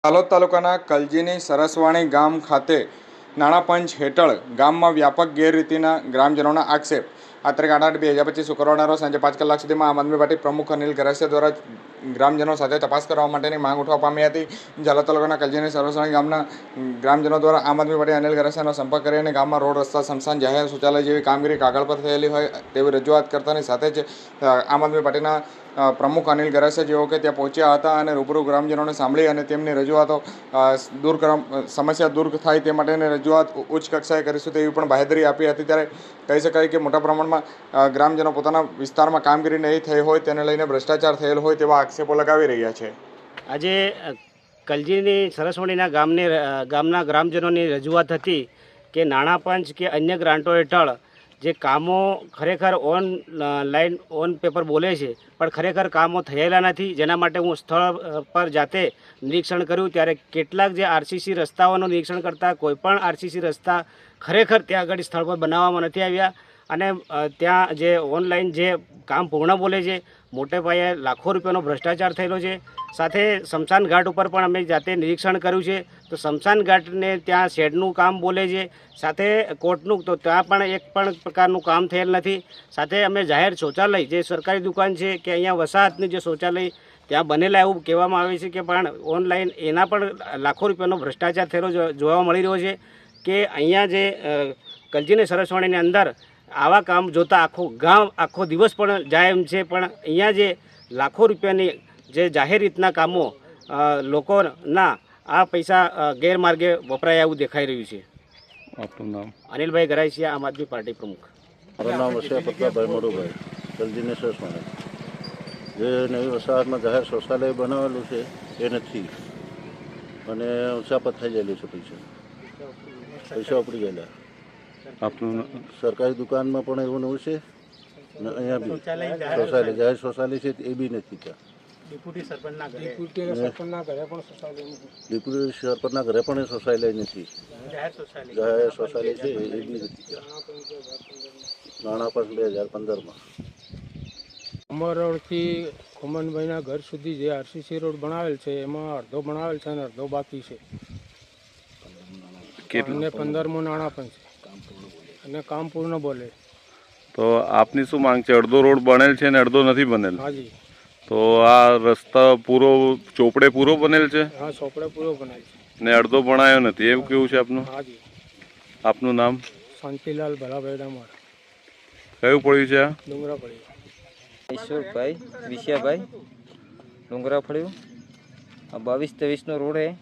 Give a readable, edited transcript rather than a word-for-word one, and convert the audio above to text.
હાલોદ તાલુકાના કલજીની સરસવાણી ગામ ખાતે નાણાં પંચ હેઠળ ગામમાં વ્યાપક ગેરરીતિના ગ્રામજનોના આક્ષેપ. આ તારીખ 8/8/2025 શુક્રવારના રોજ સાંજે 5 કલાક સુધીમાં આમ આદમી પાર્ટી પ્રમુખ અનિલ ગરાસિયા દ્વારા ગ્રામજનો સાથે તપાસ કરવા માટેની માંગ ઉઠવા પામી હતી. હાલોદ તાલુકાના કલજીની સરસવાણી ગામના ગ્રામજનો દ્વારા આમ આદમી પાર્ટી અનિલ ગરાસિયાનો સંપર્ક કરીને ગામમાં રોડ, રસ્તા, સ્મશાન, જાહેર શૌચાલય જેવી કામગીરી કાગળ પર થયેલી હોય તેવી રજૂઆત કરતાની સાથે જ આમ આદમી પાર્ટીના પ્રમુખ અનિલ ગરાસિયા જેઓ કે ત્યાં પહોંચ્યા હતા અને રૂબરૂ ગ્રામજનોને સાંભળી અને તેમની રજૂઆતો સમસ્યા દૂર થાય તે માટેની રજૂઆત ઉચ્ચ કક્ષાએ કરીશું તેવી પણ બાહેધરી આપી હતી. ત્યારે કહી શકાય કે મોટા પ્રમાણમાં ગ્રામજનો પોતાના વિસ્તારમાં કામગીરી નહીં થઈ હોય તેને લઈને ભ્રષ્ટાચાર થયેલ હોય તેવા આક્ષેપો લગાવી રહ્યા છે. આજે કલજીની સરસવાણીના ગામના ગ્રામજનોની રજૂઆત હતી કે નાણાં પંચ કે અન્ય ગ્રાન્ટો હેઠળ જે કામો ખરેખર ઓન પેપર બોલે છે પણ ખરેખર કામો થયેલા નથી. જેના માટે હું સ્થળ પર જાતે નિરીક્ષણ કર્યું ત્યારે કેટલાક જે આરસીસી રસ્તાઓનું નિરીક્ષણ કરતાં કોઈપણ આરસીસી રસ્તા ખરેખર ત્યાં આગળ સ્થળ પર બનાવવામાં નથી આવ્યા અને ત્યાં જે ઓનલાઈન જે કામ પૂર્ણ બોલે છે, મોટે પાયે લાખો રૂપિયાનો ભ્રષ્ટાચાર થયેલો છે. સાથે સ્મશાન ઘાટ ઉપર પણ અમે જાતે નિરીક્ષણ કર્યું છે તો સ્મશાન ઘાટને ત્યાં શેડનું કામ બોલે છે, સાથે કોર્ટનું તો ત્યાં પણ એક પણ પ્રકારનું કામ થયેલ નથી. સાથે અમે જાહેર શૌચાલય જે સરકારી દુકાન છે કે અહીંયા વસાહતની જે શૌચાલય ત્યાં બનેલા એવું કહેવામાં આવે છે કે પણ ઓનલાઈન એના પણ લાખો રૂપિયાનો ભ્રષ્ટાચાર થયેલો જોવા મળી રહ્યો છે. કે અહીંયા જે કલજીની સરસવાણીની અંદર આવા કામ જોતાં આખું ગામ આખો દિવસ પણ જાય એમ છે, પણ અહીંયા જે લાખો રૂપિયાની જે જાહેર રીતના કામો લોકોના આ પૈસા ગેરમાર્ગે વપરાય એવું દેખાઈ રહ્યું છે. આપનું નામ? અનિલભાઈ ગરાસિયા, આમ આદમી પાર્ટી પ્રમુખ. મારું નામ વસિયા પ્રતાપભાઈ મોડુભાઈ, કલજીની સરસવાણી. જે નવી વસાહતમાં જાહેર શૌચાલય બનાવેલું છે એ નથી અને ઊંચાપત થઈ ગયેલું છે. પૈસા ઉપડી ગયેલા. આપનું? સરકારી દુકાનમાં પણ એવું નવું છે અને અહીંયા બી શૌચાલય જાહેર શૌચાલય છે એ બી નથી ત્યાં. ડેપ્યુટી સરપંચના ઘરે પણ શૌચાલય નથી. જાહેર શૌચાલય છે એ બી નથી ત્યાં. નાણાં પણ 2015માં અમરોડથી ખુમનભાઈના ઘર સુધી જે આરસીસી રોડ બનાવેલ છે એમાં અડધો બનાવેલ છે અને અડધો બાકી છે. અને 15મું નાણાં પણ છે અને કામ પૂર્ણ બોલે. તો આપની શું માંગ છે? અડધો રોડ બનેલ છે ને અડધો નથી બનેલ? હાજી. તો આ રસ્તા પૂરો ચોપડે પૂરો બનેલ છે? હા, ચોપડે પૂરો બનેલ છે ને અડધો ભણાયો નથી એવું કેવું છે આપનું? હાજી. આપનું નામ? શાંતિલાલ ભલાભાઈ ડામોર. કયું પડ્યું છે આ? ડુંગરા પડ્યું. ઈશ્વરભાઈ વિશિયાભાઈ ડુંગરા ફળ્યું. આ 22-23નો રોડ છે.